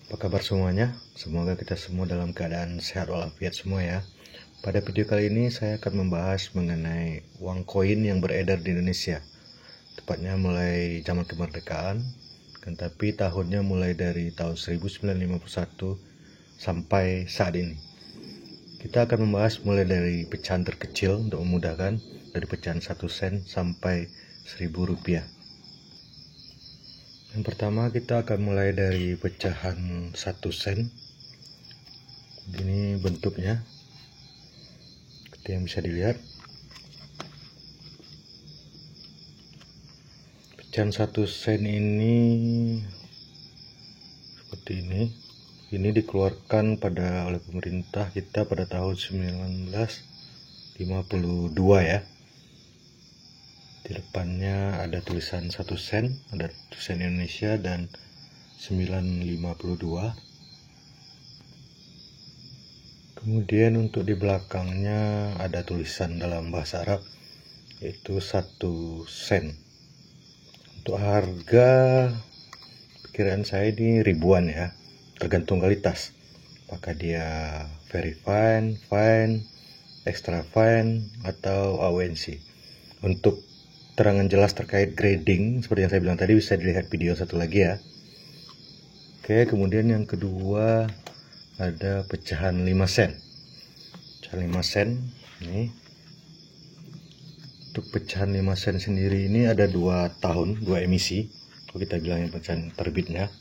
Apa kabar semuanya? Semoga kita semua dalam keadaan sehat walafiat semua ya. Pada video kali ini saya akan membahas mengenai uang koin yang beredar di Indonesia. Tepatnya mulai zaman kemerdekaan, tapi tahunnya mulai dari tahun 1951 sampai saat ini. Kita akan membahas mulai dari pecahan terkecil untuk memudahkan, dari pecahan 1 sen sampai 1.000 rupiah. Yang pertama kita akan mulai dari pecahan 1 sen. Ini bentuknya seperti yang bisa dilihat. Pecahan 1 sen ini seperti ini. Ini dikeluarkan oleh pemerintah kita pada tahun 1952 ya. Di depannya ada tulisan 1 sen, ada tulisan Indonesia dan 952. Kemudian untuk di belakangnya ada tulisan dalam bahasa Arab yaitu 1 sen. Untuk harga perkiraan saya ini ribuan ya, tergantung kualitas. Apakah dia very fine, fine, extra fine atau AWNC. Untuk terangan jelas terkait grading seperti yang saya bilang tadi bisa dilihat video satu lagi ya. Oke, kemudian yang kedua ada pecahan 5 sen. Pecahan 5 sen ini. Untuk pecahan 5 sen sendiri ini ada 2 tahun, 2 emisi. Kalau kita bilang yang pecahan terbitnya.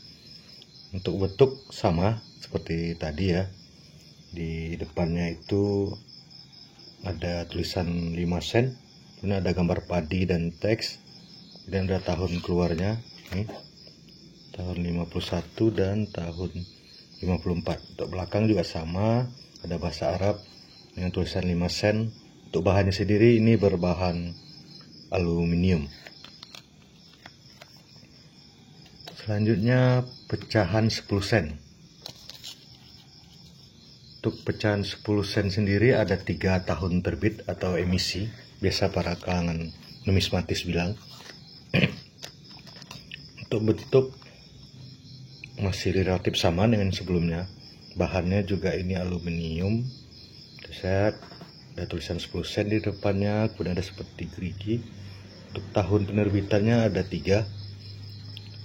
Untuk bentuk sama seperti tadi ya. Di depannya itu ada tulisan 5 sen. Ini ada gambar padi dan teks. Kemudian ada tahun keluarnya nih, tahun 51 dan tahun 54. Untuk belakang juga sama, ada bahasa Arab dengan tulisan 5 sen. Untuk bahannya sendiri ini berbahan aluminium. Selanjutnya pecahan 10 sen. Untuk pecahan 10 sen sendiri ada 3 tahun terbit atau emisi. Biasa para kalangan numismatis bilang. Untuk bentuk masih relatif sama dengan sebelumnya. Bahannya juga ini aluminium. Set, ada tulisan 10 sen di depannya, kemudian ada seperti gerigi. Untuk tahun penerbitannya ada 3.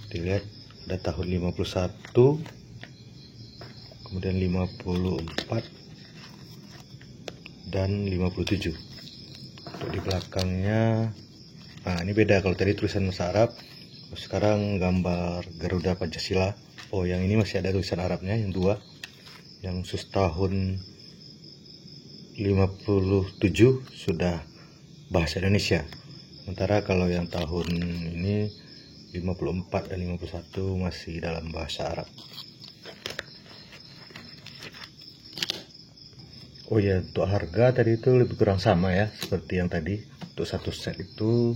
Dilihat ada tahun 51, kemudian 54 dan 57. Untuk di belakangnya, nah ini beda. Kalau tadi tulisan bahasa Arab, sekarang gambar Garuda Pancasila. Oh, yang ini masih ada tulisan Arabnya, yang 2. Yang khusus tahun 57 sudah bahasa Indonesia. Sementara kalau yang tahun ini 54 dan 51 masih dalam bahasa Arab. Oh ya, untuk harga tadi itu lebih kurang sama ya, seperti yang tadi. Untuk 1 set itu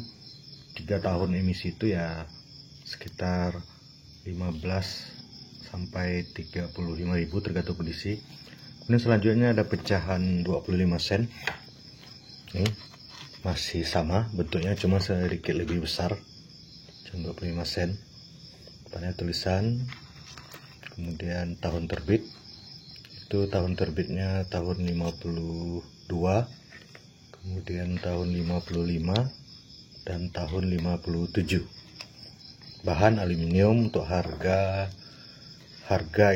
3 tahun emisi itu ya sekitar 15 sampai 35.000 tergantung kondisi. Kemudian selanjutnya ada pecahan 25 sen. Ini masih sama bentuknya, cuma sedikit lebih besar. Pecahan 25 sen. Depannya tulisan, kemudian tahun terbit. Itu tahun terbitnya tahun 52, kemudian tahun 55 dan tahun 57. Bahan aluminium. Untuk harga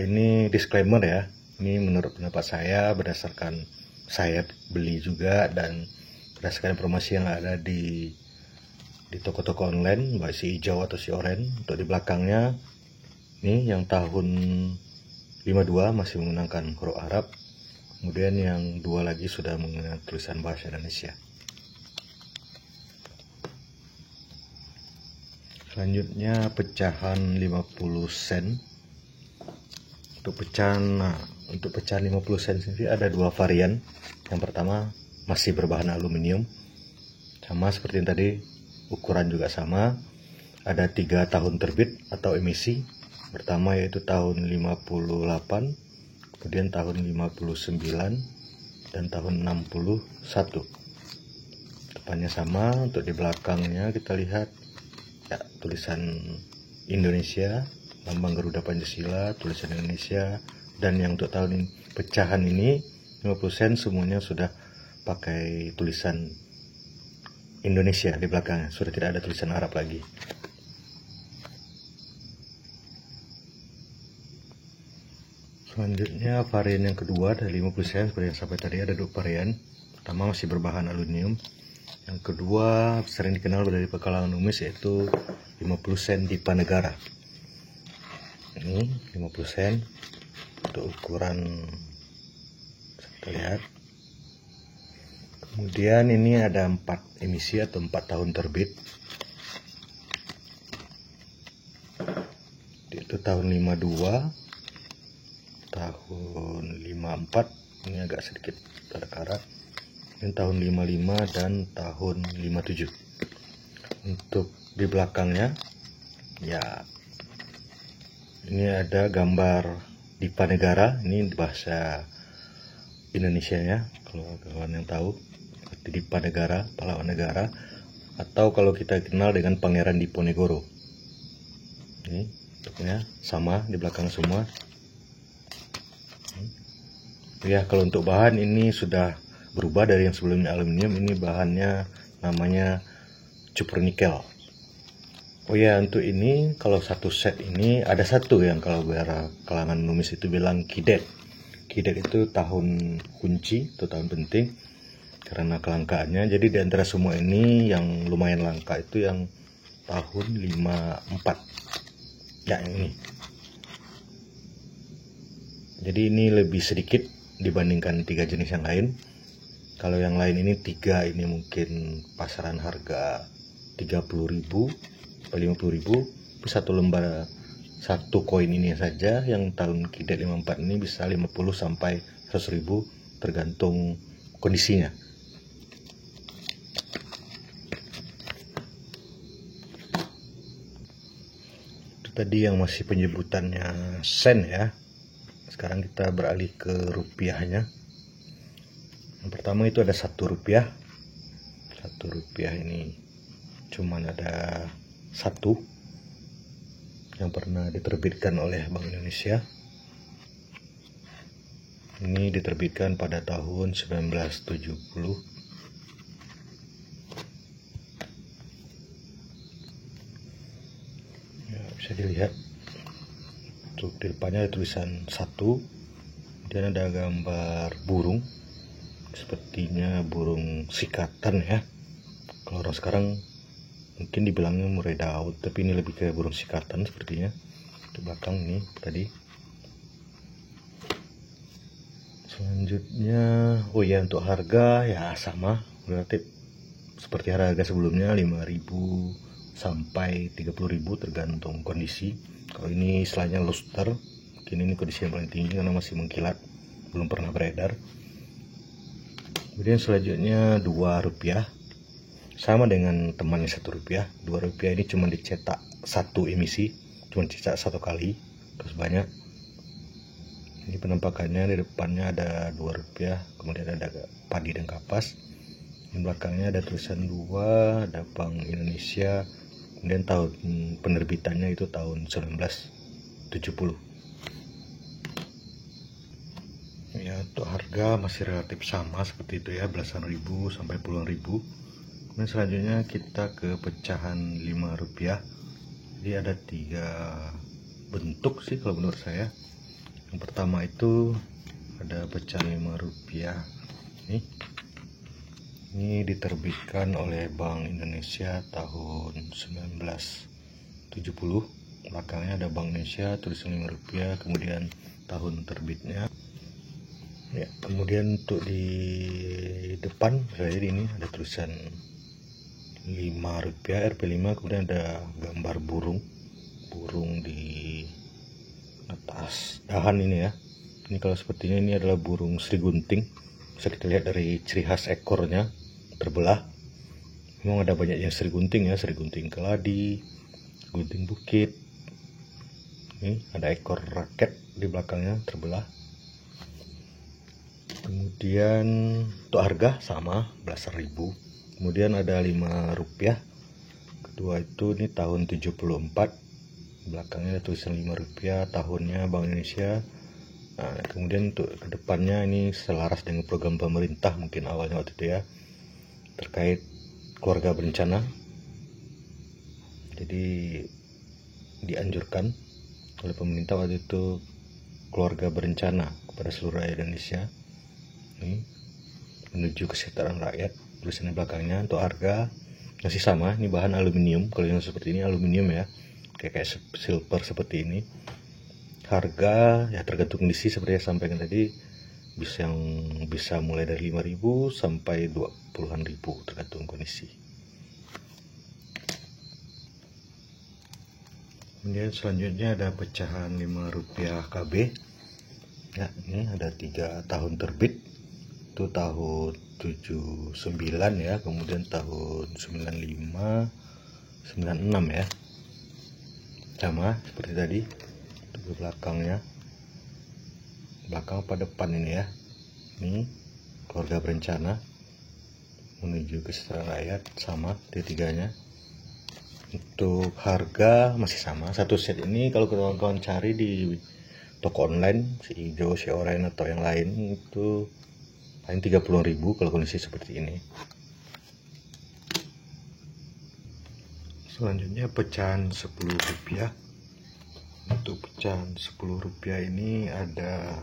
ini disclaimer ya, ini menurut pendapat saya, berdasarkan saya beli juga dan berdasarkan informasi yang ada di toko-toko online, baik si hijau atau si oranye. Untuk di belakangnya ini yang tahun 52 masih menggunakan huruf Arab, kemudian yang 2 lagi sudah menggunakan tulisan bahasa Indonesia. Selanjutnya pecahan 50 sen. Untuk pecahan 50 sen sendiri ada 2 varian. Yang pertama masih berbahan aluminium, sama seperti yang tadi, ukuran juga sama. Ada 3 tahun terbit atau emisi. Pertama yaitu tahun 58, kemudian tahun 59 dan tahun 61. Depannya sama. Untuk di belakangnya kita lihat ya tulisan Indonesia lambang Garuda Pancasila, tulisan Indonesia, dan yang untuk tahun ini, pecahan ini 50 sen semuanya sudah pakai tulisan Indonesia di belakangnya, sudah tidak ada tulisan Arab lagi. Selanjutnya varian yang kedua dari 50 sen, seperti yang sampai tadi ada 2 varian. Pertama masih berbahan aluminium. Yang kedua sering dikenal dari kalangan numis, yaitu 50 sen Dipanegara. Ini 50 sen untuk ukuran, kita lihat. Kemudian ini ada 4 emisi atau 4 tahun terbit. Itu tahun 52, tahun 54, ini agak sedikit karat. Ini tahun 55 dan tahun 57. Untuk di belakangnya ya ini ada gambar Dipanegara, ini bahasa Indonesia ya, kalau kawan yang tahu, Dipanegara, pahlawan negara, atau kalau kita kenal dengan Pangeran Diponegoro. Ini bentuknya sama di belakang semua. Ya, kalau untuk bahan ini sudah berubah dari yang sebelumnya aluminium, ini bahannya namanya cupronikel nikel. Oh ya, untuk ini kalau satu set ini ada satu yang kalau biar kalangan numis itu bilang kidet. Kidet itu tahun kunci atau tahun penting karena kelangkaannya. Jadi di antara semua ini yang lumayan langka itu yang tahun 54. Ya, yang ini. Jadi ini lebih sedikit dibandingkan 3 jenis yang lain. Kalau yang lain ini 3, ini mungkin pasaran harga 30.000 sampai 50.000. Satu lembar, satu koin ini saja yang tahun kidet 54 ini bisa 50 sampai 100.000 tergantung kondisinya. Itu tadi yang masih penyebutannya sen ya. Sekarang kita beralih ke rupiahnya. Yang pertama itu ada 1 rupiah. 1 rupiah ini cuman ada 1 yang pernah diterbitkan oleh Bank Indonesia. Ini diterbitkan pada tahun 1970. Ya, bisa dilihat untuk di depannya ada tulisan 1, kemudian ada gambar burung, sepertinya burung sikatan ya. Kalau orang sekarang mungkin dibilangnya murai Daud, tapi ini lebih kayak burung sikatan sepertinya. Di belakang ini tadi. Selanjutnya, oh ya, untuk harga ya sama, relatif seperti harga sebelumnya, 5.000 sampai 30.000 tergantung kondisi. Kalau ini istilahnya luster, mungkin ini kondisi yang paling tinggi karena masih mengkilat, belum pernah beredar. Kemudian selanjutnya 2 rupiah, sama dengan temannya 1 rupiah. 2 rupiah ini cuma dicetak 1 emisi, cuma dicetak 1 kali, terus banyak. Ini penampakannya, di depannya ada 2 rupiah, kemudian ada padi dan kapas. Di belakangnya ada tulisan 2, ada Bank Indonesia, kemudian tahun penerbitannya itu tahun 1970. Ya, untuk harga masih relatif sama seperti itu ya, belasan ribu sampai puluhan ribu. Kemudian selanjutnya kita ke pecahan 5 rupiah. Jadi ada 3 bentuk sih kalau menurut saya. Yang pertama itu ada pecahan 5 rupiah ini diterbitkan oleh Bank Indonesia tahun 1970. Belakangnya ada Bank Indonesia, tulisan 5 rupiah, kemudian tahun terbitnya ya. Kemudian untuk di depan saya ini ada tulisan 5 rupiah Rp5, kemudian ada gambar burung di atas dahan ini ya. Ini kalau sepertinya ini adalah burung Sri Gunting, bisa kita lihat dari ciri khas ekornya terbelah. Memang ada banyak yang Sri Gunting ya, Sri Gunting Keladi, Gunting Bukit. Ini ada ekor raket di belakangnya terbelah. Kemudian untuk harga sama, belasan ribu. Kemudian ada 5 rupiah. Kedua itu ini tahun 74. Belakangnya ada tulisan Rp5, tahunnya Bank Indonesia. Nah, kemudian untuk kedepannya ini selaras dengan program pemerintah mungkin awalnya waktu itu ya, terkait keluarga berencana. Jadi dianjurkan oleh pemerintah waktu itu keluarga berencana kepada seluruh rakyat Indonesia. Ini menuju kesejahteraan rakyat. Tulisannya belakangnya. Untuk harga masih sama, ini bahan aluminium. Kalau yang seperti ini aluminium ya, kayak silver seperti ini. Harga ya tergantung kondisi seperti yang sampaikan tadi, bisa mulai dari 5.000 sampai 20-an ribu tergantung kondisi. Kemudian selanjutnya ada pecahan Rp5 KB. Ya, ini ada 3 tahun terbit. Itu tahun 79 ya, kemudian tahun 95, 96 ya. Sama seperti tadi. Ke belakangnya, belakang apa depan ini ya, ini keluarga berencana menuju kesejahteraan rakyat, sama tiga-tiganya. Untuk harga masih sama. Satu set ini kalau kawan-kawan cari di toko online, si hijau, si oranye atau yang lain, itu paling 30.000 kalau kondisi seperti ini. Selanjutnya pecahan Rp10. Untuk pecahan Rp10 ini ada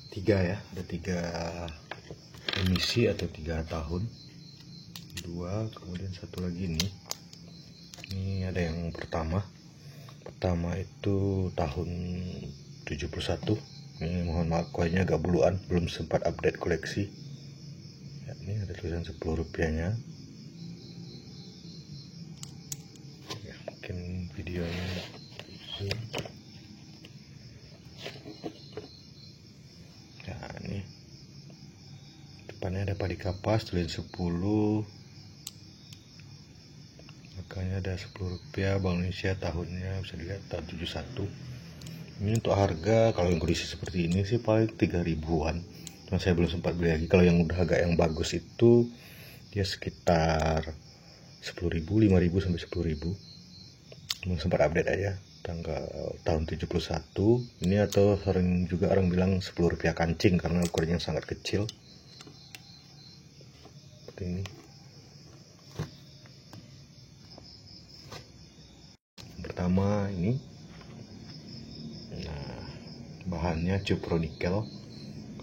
3 ya, ada 3 emisi atau 3 tahun, 2, kemudian satu lagi ini ada yang pertama itu tahun 71. Ini mohon maaf koinnya agak buluan, belum sempat update koleksi ya. Ini ada tulisan Rp10 nya ya, mungkin videonya ya. Ini depannya ada padi kapas, tulisan 10, makanya ada Rp10, Bank Indonesia, tahunnya bisa dilihat tahun 71. Ini untuk harga kalau yang kondisi seperti ini sih paling 3.000-an, cuma saya belum sempat beli lagi. Kalau yang udah agak yang bagus itu dia sekitar 10.000, 5.000 sampai 10.000. Belum sempat update aja tahun 71 ini, atau sering juga orang bilang Rp10 kancing karena ukurannya sangat kecil seperti ini. Pertama ini, nah bahannya cupro nikel.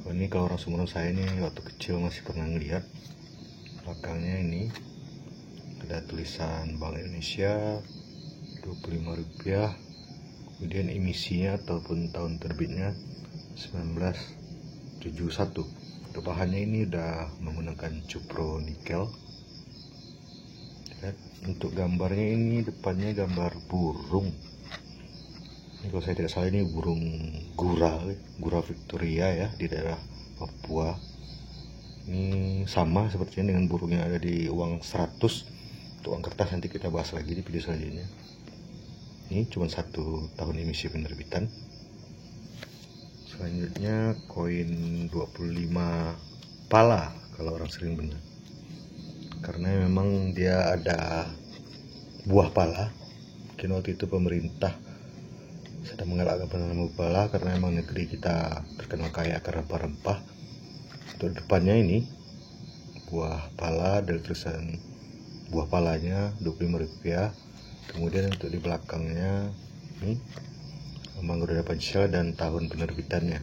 Kalau orang seumuran saya ini waktu kecil masih pernah ngeliat. Belakangnya ini ada tulisan Bank Indonesia, Rp25, kemudian emisinya ataupun tahun terbitnya 1971. Untuk bahannya ini udah menggunakan cupro nikel. Untuk gambarnya ini depannya gambar burung. Ini kalau saya tidak salah ini burung gura Victoria ya, di daerah Papua. Ini sama sepertinya dengan burung yang ada di uang 100. Untuk uang kertas nanti kita bahas lagi di video selanjutnya. Ini cuma 1 tahun emisi penerbitan. Selanjutnya koin 25 pala kalau orang sering benar, karena memang dia ada buah pala. Mungkin waktu itu pemerintah sedang menggalakkan penanaman buah pala karena memang negeri kita terkenal kaya akan rempah-rempah. Untuk depannya ini buah pala, dari tulisan buah palanya Rp25. Kemudian untuk di belakangnya ini lambang Garuda Pancasila dan tahun penerbitannya.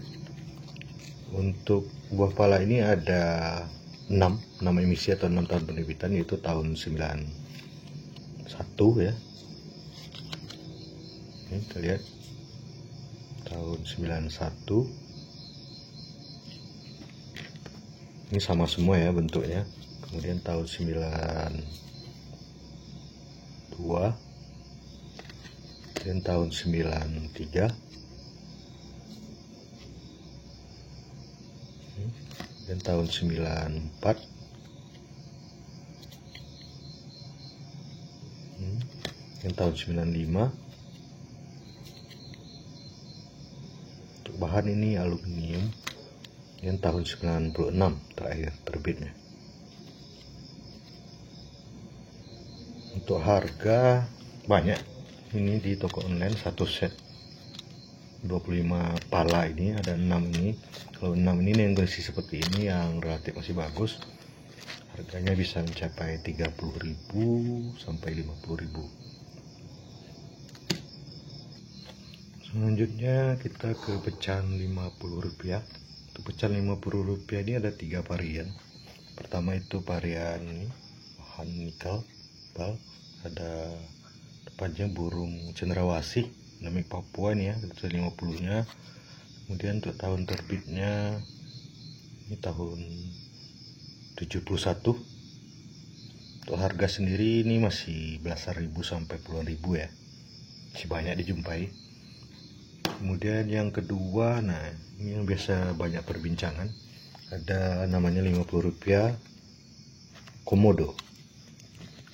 Untuk buah pala ini ada 6 emisi atau 6 tahun penerbitan, yaitu tahun 91 ya. Ini kita lihat tahun 91. Ini sama semua ya bentuknya. Kemudian tahun 92 dan tahun 93 dan tahun 94 dan tahun 95. Untuk bahan ini aluminium yang tahun 96 terakhir terbitnya. Untuk harga banyak, ini di toko online satu set 25 pala, ini ada 6 ini. Kalau 6 ini yang kondisi seperti ini yang relatif masih bagus, harganya bisa mencapai 30.000 sampai 50.000. Selanjutnya kita ke pecahan Rp50. Untuk pecahan Rp50 ini ada 3 varian. Pertama itu varian ini, bahan nikel bal, ada depannya burung cendrawasih endemik Papua ini ya, 50 nya. Kemudian untuk tahun terbitnya ini tahun 71. Untuk harga sendiri ini masih belasan ribu sampai puluhan ribu ya, masih banyak dijumpai. Kemudian yang kedua, nah ini yang biasa banyak perbincangan, ada namanya Rp50 komodo,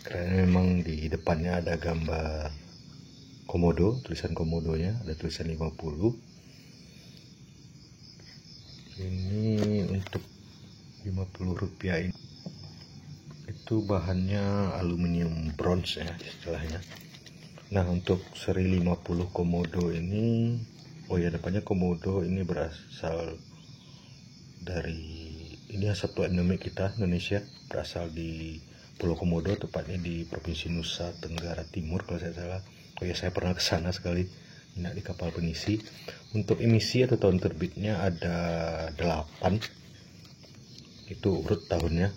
karena memang di depannya ada gambar komodo, tulisan komodonya, ada tulisan 50. Ini untuk Rp50 ini itu bahannya aluminium bronze ya istilahnya. Nah untuk seri 50 komodo ini, oh ya depannya komodo ini berasal dari, ini satu endemik kita Indonesia, berasal di Pulau Komodo, tepatnya di Provinsi Nusa Tenggara Timur kalau saya salah. Oh ya, saya pernah ke sana sekali, di kapal penisi. Untuk emisi atau tahun terbitnya ada 8, itu urut tahunnya.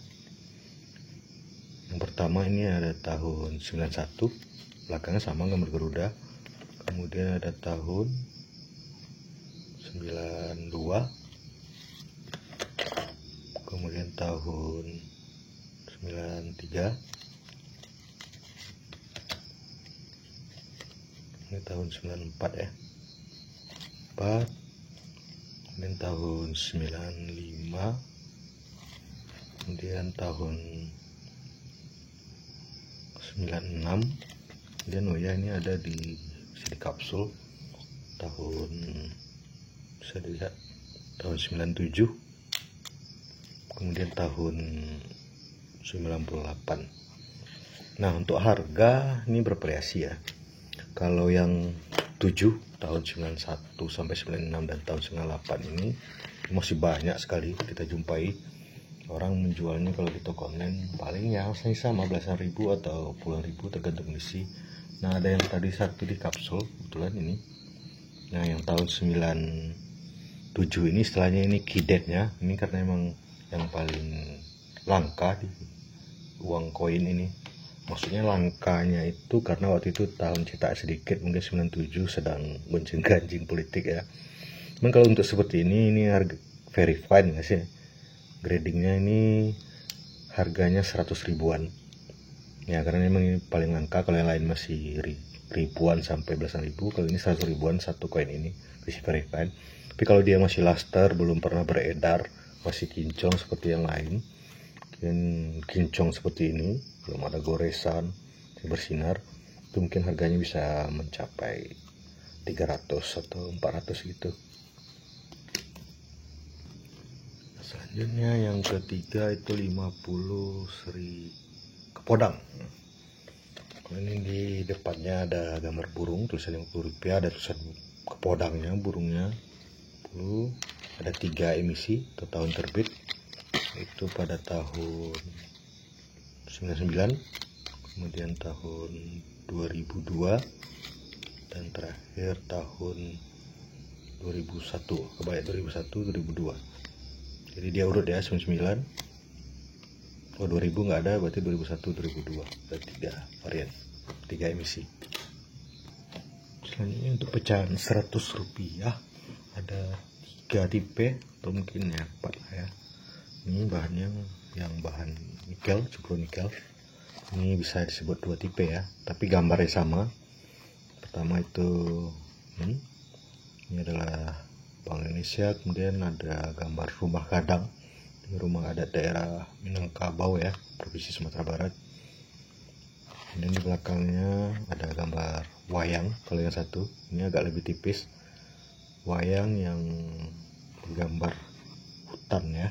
Yang pertama ini ada tahun 91, belakangnya sama gambar Garuda. Kemudian ada tahun 92, kemudian tahun 93, ini tahun 94 ya, 4, kemudian tahun 95, kemudian tahun 96. Kemudian oh ya, ini ada di kapsul tahun, bisa dilihat tahun 97, kemudian tahun 98. Nah untuk harga ini bervariasi ya. Kalau yang 7 tahun 91 sampai 96 dan tahun 98 ini masih banyak sekali kita jumpai. Orang menjualnya kalau di toko online paling ya sama belasan ribu atau puluhan ribu tergantung isi. Nah ada yang tadi satu di kapsul kebetulan ini. Nah yang tahun 97 ini istilahnya ini kidetnya, ini karena emang yang paling langka di uang koin ini. Maksudnya langkanya itu karena waktu itu tahun cetak sedikit, mungkin 97 sedang gonjang-ganjing politik ya. Cuman kalau untuk seperti ini harga verified nggak sih? Gradingnya ini harganya 100 ribuan ya, karena memang ini paling langka. Kalau yang lain masih ribuan sampai belasan ribu, kalau ini 100 ribuan satu koin ini masih verified. Tapi kalau dia masih luster, belum pernah beredar, masih kinclong seperti yang lain, kinclong seperti ini, belum ada goresan, bersinar, itu mungkin harganya bisa mencapai 300 atau 400 gitu. Selanjutnya yang ketiga itu 50 seri kepodang. Ini di depannya ada gambar burung, tulisan Rp50, ada tulisan kepodangnya, burungnya. Ada 3 emisi atau tahun terbit, itu pada tahun 99, kemudian tahun 2002, dan terakhir tahun 2001, kebanyakan 2001, 2002. Jadi dia urut ya, 99, oh 2000 nggak ada, berarti 2001, 2002, ada 3 varian, 3 emisi. Selanjutnya untuk pecahan Rp100 ada 3 tipe atau mungkin ya 4 lah ya. Ini bahannya yang bahan nikel, cukru nikel. Ini bisa disebut 2 tipe ya, tapi gambarnya sama. Pertama itu ini adalah Bank Indonesia, kemudian ada gambar rumah gadang, ini rumah adat daerah Minangkabau ya, Provinsi Sumatera Barat. Kemudian di belakangnya ada gambar wayang. Kalau yang satu ini agak lebih tipis, wayang yang gambar hutan ya,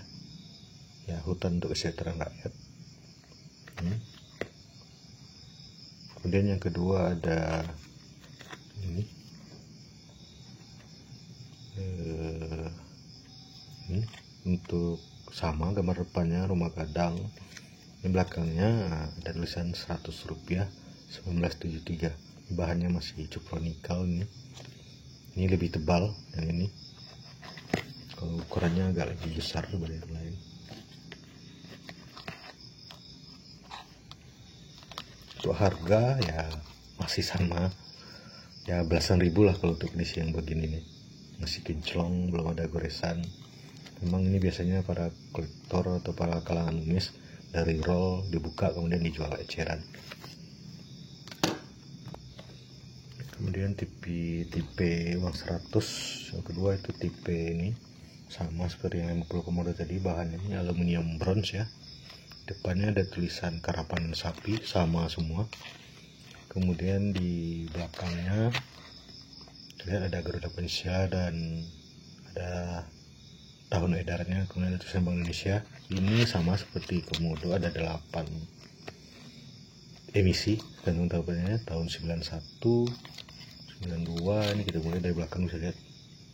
hutan untuk kesejahteraan rakyat. Kemudian yang kedua ada ini untuk sama gambar depannya rumah gadang, ini belakangnya ada tulisan 100 rupiah 1973. Bahannya masih cukronikal. Ini lebih tebal yang ini, kalau ukurannya agak lebih besar daripada yang lain. Untuk harga ya masih sama ya, belasan ribu lah kalau untuk edisi yang begini nih, masih kinclong, belum ada goresan. Memang ini biasanya para kolektor atau para kalangan numis dari roll dibuka kemudian dijual eceran. Kemudian tipe uang 100 yang kedua itu tipe ini sama seperti yang 50 komodo tadi, bahannya ini aluminium bronze ya. Depannya ada tulisan karapan sapi sama semua. Kemudian di belakangnya terlihat ada Garuda Pancasila dan ada tahun edarnya, kemudian ada tulisan Bank Indonesia. Ini sama seperti komodo, ada 8 emisi dan tahunnya tahun 91, 92. Ini kita mulai dari belakang, bisa lihat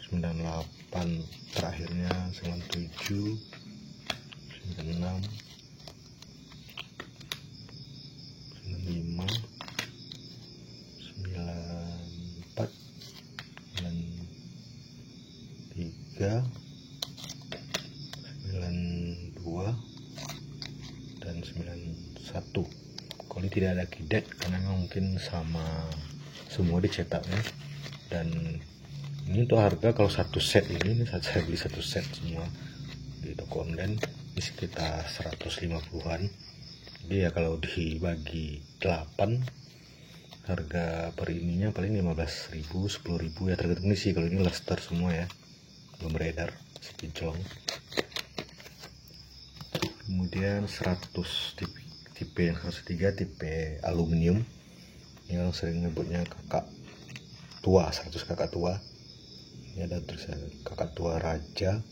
98 terakhirnya, 97, 96, 95, 94, 93, 92 dan 91. Kalau ini tidak ada kidet karena mungkin sama semua dicetaknya. Dan ini untuk harga kalau satu set ini saya beli satu set semua di toko online ini sekitar 150-an. Jadi ya kalau dibagi 8 harga per ininya paling 15.000, 10.000 ya, tergantung isi. Kalau ini luster semua ya, belum beredar, sekinclong. Kemudian 100 tipe yang 103 tipe aluminium yang sering nyebutnya kakak tua, 100 kakak tua. Ini ada tulisan kakak tua raja.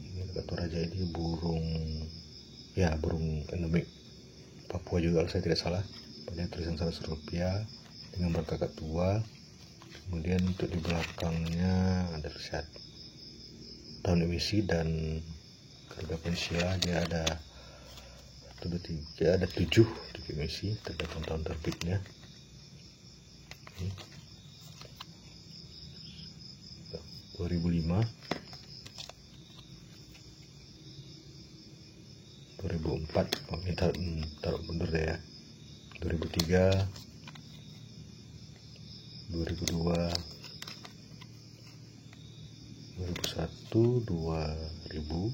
Ini kakak tua raja ini burung endemik Papua juga kalau saya tidak salah. Pada tulisan 100 rupiah dengan berkakak tua. Kemudian untuk di belakangnya ada tulisan tahun emisi dan Garuda Pancasila. Dia ada 1, 2, 3, ada 7 tipe emisi tergantung tahun terbitnya. Ini 2005, 2004, minta taruh mundur deh ya, 2003, 2002, 2001, 2000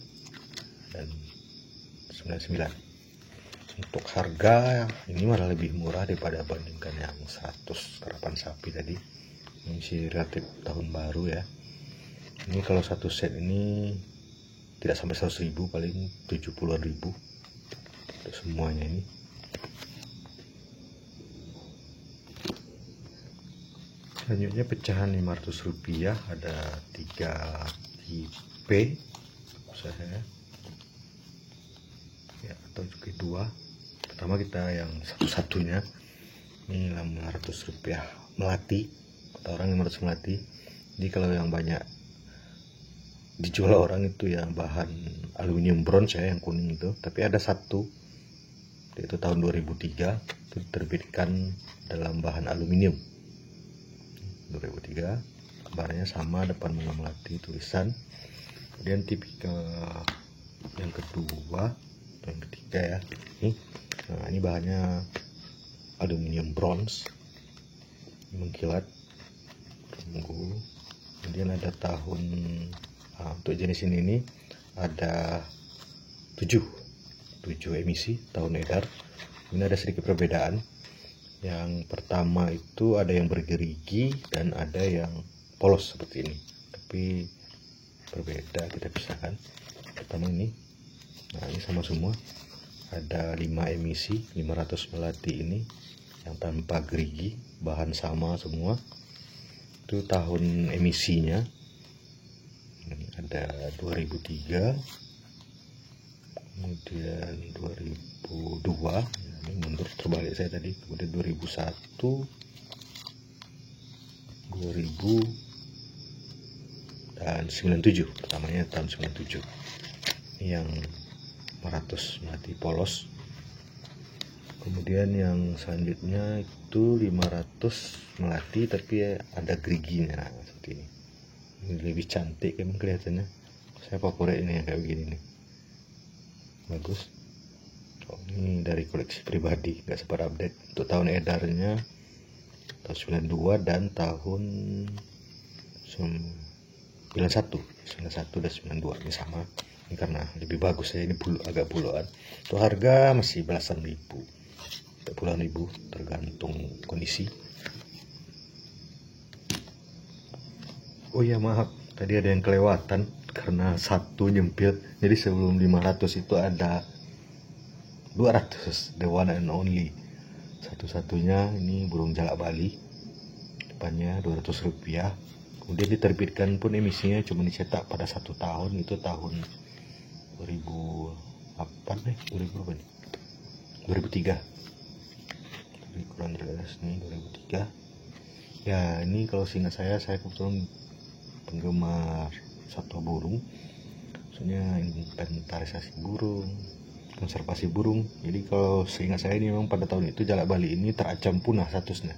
dan 99. Untuk harga ini malah lebih murah daripada bandingkan yang 100 karapan sapi tadi. Ini masih relatif tahun baru ya. Ini kalau satu set ini tidak sampai 100.000, paling 70-an ribu untuk semuanya ini. Selanjutnya pecahan 500 rupiah, ada 3 tipe saya ya, atau juga 2. Pertama kita yang satu-satunya ini 500 rupiah melati, kata orang 500 melati. Jadi kalau yang banyak dijual orang itu yang bahan aluminium bronze ya, yang kuning itu. Tapi ada satu, yaitu tahun 2003 itu diterbitkan dalam bahan aluminium. 2003 gambarnya sama, depan bunga melati tulisan. Kemudian tipe yang kedua, yang ketiga ya, ini bahannya aluminium bronze, mengkilat, tunggu. Kemudian ada tahun, untuk jenis ini ada 7 emisi tahun edar. Ini ada sedikit perbedaan. Yang pertama itu ada yang bergerigi dan ada yang polos seperti ini, tapi berbeda, kita pisahkan. Pertama ini, nah ini sama semua, ada 5 emisi 500 melati ini yang tanpa gerigi, bahan sama semua. Itu tahun emisinya ada 2003, kemudian 2002, ini mundur terbalik saya tadi, kemudian 2001, 2097, pertamanya tahun 97 yang 500 mati polos. Kemudian yang selanjutnya itu 500 melati tapi ada geriginya seperti ini. Ini lebih cantik kan kelihatannya. Saya favorit ini yang kayak begini nih, bagus. Oh, ini dari koleksi pribadi, nggak sempat update. Untuk tahun edarnya tahun 92 dan tahun 91 dan 92 ini sama. Ini karena lebih bagus ya, ini agak buluan. Untuk harga masih belasan ribu, puluhan ribu tergantung kondisi. Oh ya maaf, tadi ada yang kelewatan karena satu nyempil. Jadi sebelum 500 itu ada 200, the one and only. Satu-satunya ini burung jalak Bali, depannya 200 rupiah. Kemudian diterbitkan pun emisinya cuma dicetak pada 1 tahun, itu tahun 2008 2000 berapa nih? 2003. Jadi kurang jelas nih, 2003. Ya ini kalau seingat saya kebetulan penggemar satwa burung, maksudnya inventarisasi burung, konservasi burung. Jadi kalau seingat saya ini memang pada tahun itu jalak Bali ini terancam punah statusnya.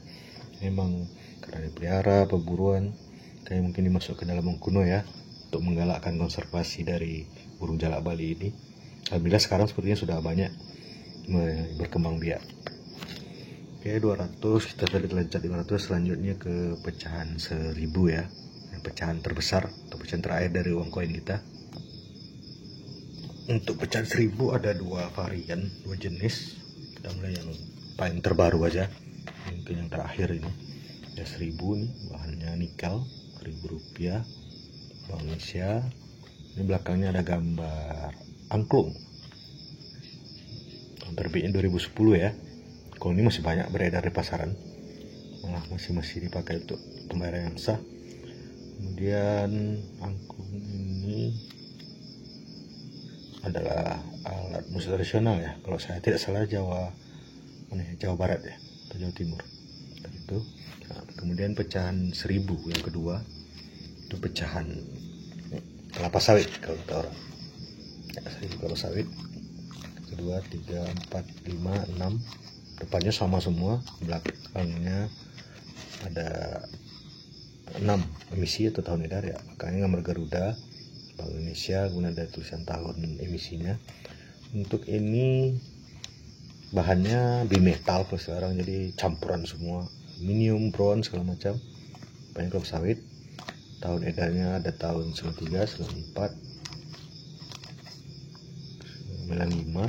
Memang karena dipelihara perburuan, kayak mungkin dimasuk ke dalam kuno ya, untuk menggalakkan konservasi dari burung jalak Bali ini. Alhamdulillah sekarang sepertinya sudah banyak berkembang biak. Oke, 200 kita tadi loncat 500, selanjutnya ke pecahan 1000 ya. Yang pecahan terbesar atau pecahan terakhir dari uang koin kita. Untuk pecahan 1000 ada 2 varian, 2 jenis. Kita mulai yang paling terbaru aja, mungkin yang terakhir ini. Ya 1000 nih, bahannya nikel, 1000 rupiah, Bank Indonesia. Ini belakangnya ada gambar angklung. Terbitnya 2010 ya. Kalau ini masih banyak beredar di pasaran, malah masih dipakai untuk pembayaran yang sah. Kemudian angklung ini adalah alat musik tradisional ya, kalau saya tidak salah Jawa Barat ya, atau Jawa Timur itu. Nah, kemudian pecahan 1000 yang kedua itu pecahan kelapa sawit kalau kata orang ya, 1000 kelapa sawit. 2, 3, 4, 5, 6, depannya sama semua, belakangnya ada 6 emisi atau tahun edar ya, belakangnya gambar Garuda Bank Indonesia, kemudian ada tulisan tahun emisinya. Untuk ini bahannya bimetal kalau sekarang, jadi campuran semua, aluminium, bronze segala macam. Banyak kelapa sawit. Tahun edarnya ada tahun 93, 94, 95,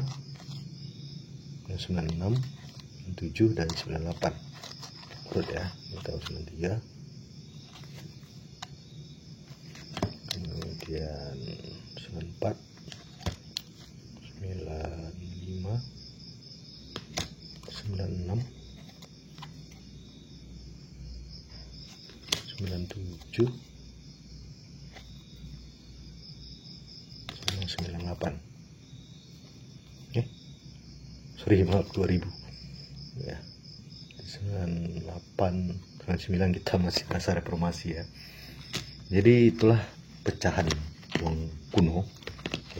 96, 97 dan 98. Urut ya, ini tahun 93. Kemudian 94, 95, 96, 97 sama 98. Maaf 2000 ya. 98, 99 kita masih masa reformasi ya. Jadi itulah pecahan uang kuno,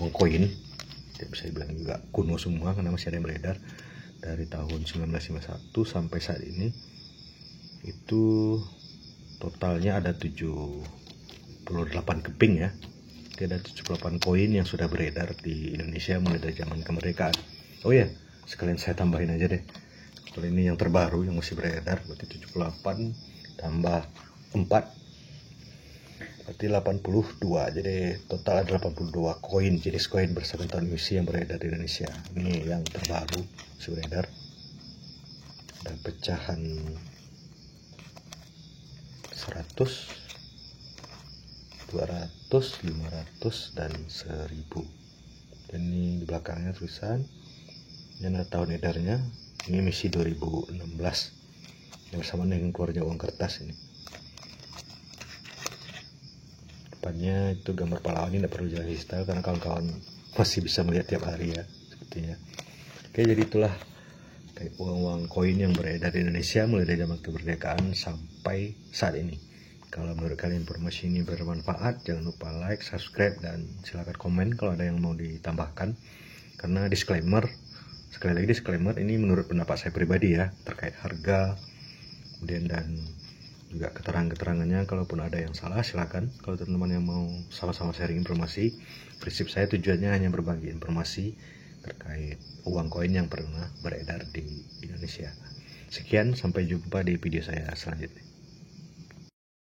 uang koin, tidak bisa dibilang juga kuno semua karena masih ada yang beredar dari tahun 1951 sampai saat ini. Itu totalnya ada 78 keping ya. Ada 78 koin yang sudah beredar di Indonesia mulai dari zaman kemerdekaan. Oh ya, sekalian saya tambahin aja deh. Kalau ini yang terbaru yang masih beredar berarti 78 tambah 4 berarti 82. Jadi total ada 82 koin, jenis koin berdasarkan tahun emisi yang beredar di Indonesia. Ini yang terbaru masih beredar. Dan pecahan 100, 200, 500 dan 1000. Dan ini di belakangnya tulisan, ini ada tahun edarnya, ini emisi 2016 yang bersama dengan keluarnya uang kertas ini. Depannya itu gambar pahlawan, ini tidak perlu jelas style karena kawan-kawan masih bisa melihat tiap hari ya sepertinya. Oke, jadi itulah kayak uang-uang koin yang beredar di Indonesia mulai dari zaman kemerdekaan sampai saat ini. Kalau menurut kalian informasi ini bermanfaat, jangan lupa like, subscribe, dan silakan komen kalau ada yang mau ditambahkan. Karena disclaimer, sekali lagi disclaimer, ini menurut pendapat saya pribadi ya, terkait harga, kemudian dan juga keterangan-keterangannya. Kalaupun ada yang salah, silakan. Kalau teman-teman yang mau sama-sama sharing informasi, prinsip saya tujuannya hanya berbagi informasi terkait uang koin yang pernah beredar di Indonesia. Sekian, sampai jumpa di video saya selanjutnya.